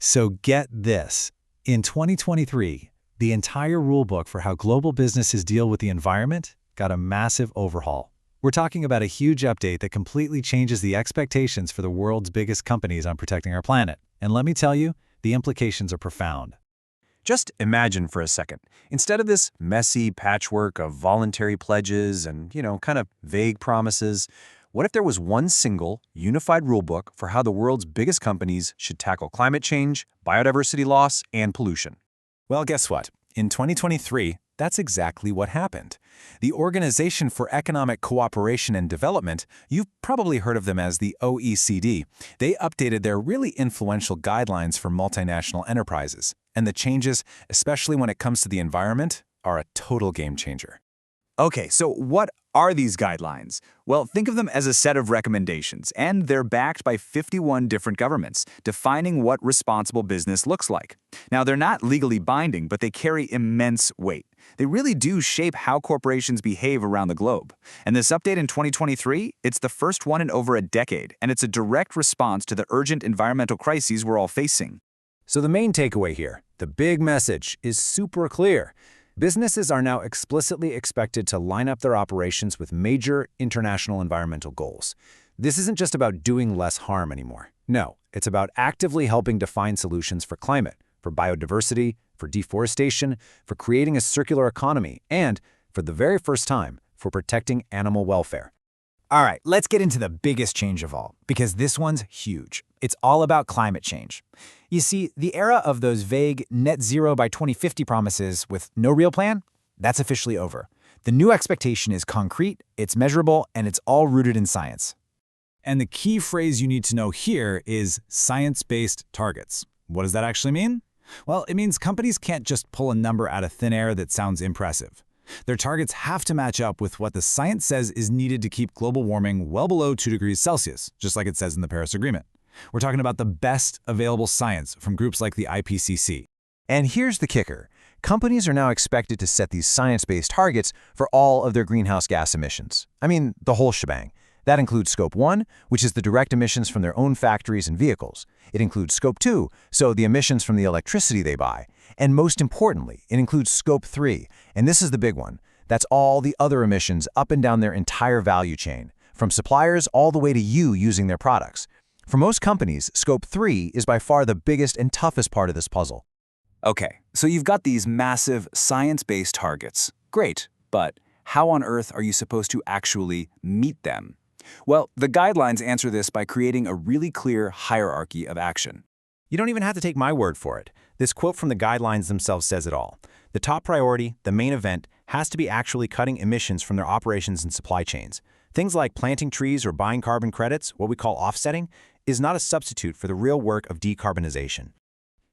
So get this. In 2023, the entire rulebook for how global businesses deal with the environment got a massive overhaul. We're talking about a huge update that completely changes the expectations for the world's biggest companies on protecting our planet. And let me tell you, the implications are profound. Just imagine for a second, instead of this messy patchwork of voluntary pledges and, kind of vague promises, what if there was one single, unified rulebook for how the world's biggest companies should tackle climate change, biodiversity loss, and pollution? Well, guess what? In 2023, that's exactly what happened. The Organization for Economic Cooperation and Development, you've probably heard of them as the OECD, they updated their really influential guidelines for multinational enterprises. And the changes, especially when it comes to the environment, are a total game changer. Okay, so what are these guidelines? Well, think of them as a set of recommendations, and they're backed by 51 different governments, defining what responsible business looks like. Now, they're not legally binding, but they carry immense weight. They really do shape how corporations behave around the globe. And this update in 2023, it's the first one in over a decade, and it's a direct response to the urgent environmental crises we're all facing. So the main takeaway here, the big message, is super clear. Businesses are now explicitly expected to line up their operations with major international environmental goals. This isn't just about doing less harm anymore. No, it's about actively helping define solutions for climate, for biodiversity, for deforestation, for creating a circular economy, and, for the very first time, for protecting animal welfare. All right, let's get into the biggest change of all, because this one's huge. It's all about climate change. You see, the era of those vague net zero by 2050 promises with no real plan, that's officially over. The new expectation is concrete, it's measurable, and it's all rooted in science. And the key phrase you need to know here is science-based targets. What does that actually mean? Well, it means companies can't just pull a number out of thin air that sounds impressive. Their targets have to match up with what the science says is needed to keep global warming well below 2 degrees Celsius, just like it says in the Paris Agreement. We're talking about the best available science from groups like the IPCC. And here's the kicker. Companies are now expected to set these science-based targets for all of their greenhouse gas emissions. I mean, the whole shebang. That includes Scope 1, which is the direct emissions from their own factories and vehicles. It includes Scope 2, so the emissions from the electricity they buy. And most importantly, it includes Scope 3, and this is the big one. That's all the other emissions up and down their entire value chain, from suppliers all the way to you using their products. For most companies, Scope 3 is by far the biggest and toughest part of this puzzle. Okay, so you've got these massive science-based targets. Great, but how on earth are you supposed to actually meet them? Well, the guidelines answer this by creating a really clear hierarchy of action. You don't even have to take my word for it. This quote from the guidelines themselves says it all. The top priority, the main event, has to be actually cutting emissions from their operations and supply chains. Things like planting trees or buying carbon credits, what we call offsetting, is not a substitute for the real work of decarbonization.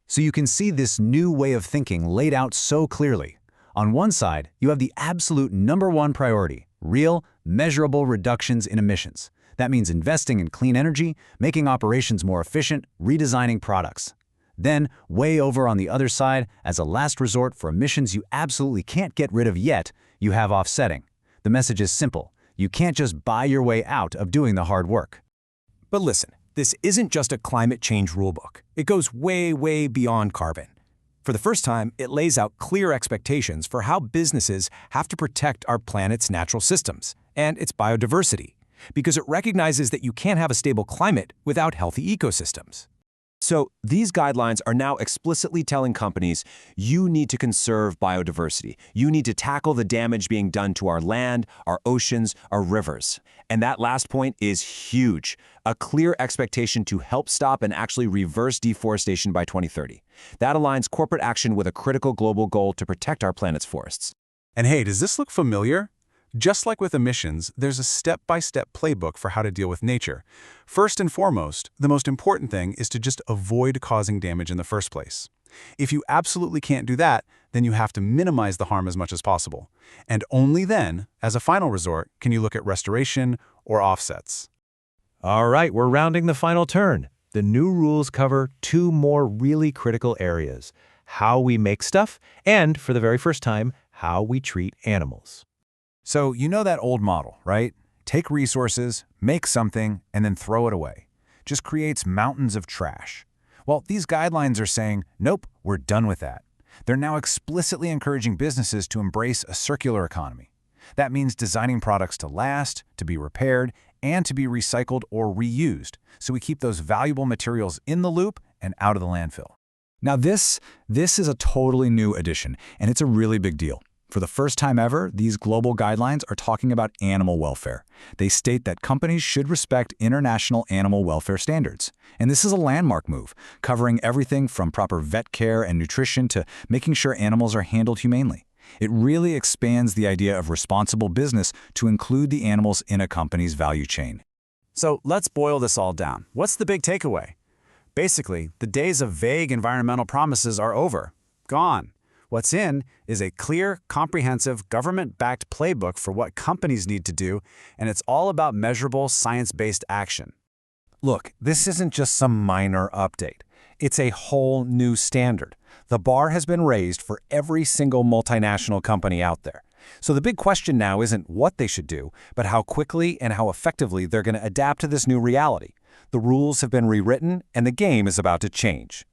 So you can see this new way of thinking laid out so clearly. On one side, you have the absolute #1 priority, real, measurable reductions in emissions. That means investing in clean energy, making operations more efficient, redesigning products. Then, way over on the other side, as a last resort for emissions you absolutely can't get rid of yet, you have offsetting. The message is simple. You can't just buy your way out of doing the hard work. But listen, this isn't just a climate change rulebook. It goes way, way beyond carbon. For the first time, it lays out clear expectations for how businesses have to protect our planet's natural systems and its biodiversity, because it recognizes that you can't have a stable climate without healthy ecosystems. So these guidelines are now explicitly telling companies, you need to conserve biodiversity. You need to tackle the damage being done to our land, our oceans, our rivers. And that last point is huge. A clear expectation to help stop and actually reverse deforestation by 2030. That aligns corporate action with a critical global goal to protect our planet's forests. And hey, does this look familiar? Just like with emissions, there's a step-by-step playbook for how to deal with nature. First and foremost, the most important thing is to just avoid causing damage in the first place. If you absolutely can't do that, then you have to minimize the harm as much as possible. And only then, as a final resort, can you look at restoration or offsets. All right, we're rounding the final turn. The new rules cover 2 more really critical areas: how we make stuff and, for the very first time, how we treat animals. So you know that old model, right? Take resources, make something, and then throw it away. Just creates mountains of trash. Well, these guidelines are saying, nope, we're done with that. They're now explicitly encouraging businesses to embrace a circular economy. That means designing products to last, to be repaired, and to be recycled or reused, so we keep those valuable materials in the loop and out of the landfill. Now this is a totally new addition, and it's a really big deal. For the first time ever, these global guidelines are talking about animal welfare. They state that companies should respect international animal welfare standards. And this is a landmark move, covering everything from proper vet care and nutrition to making sure animals are handled humanely. It really expands the idea of responsible business to include the animals in a company's value chain. So let's boil this all down. What's the big takeaway? Basically, the days of vague environmental promises are over. Gone. What's in is a clear, comprehensive, government-backed playbook for what companies need to do, and it's all about measurable, science-based action. Look, this isn't just some minor update. It's a whole new standard. The bar has been raised for every single multinational company out there. So the big question now isn't what they should do, but how quickly and how effectively they're going to adapt to this new reality. The rules have been rewritten, and the game is about to change.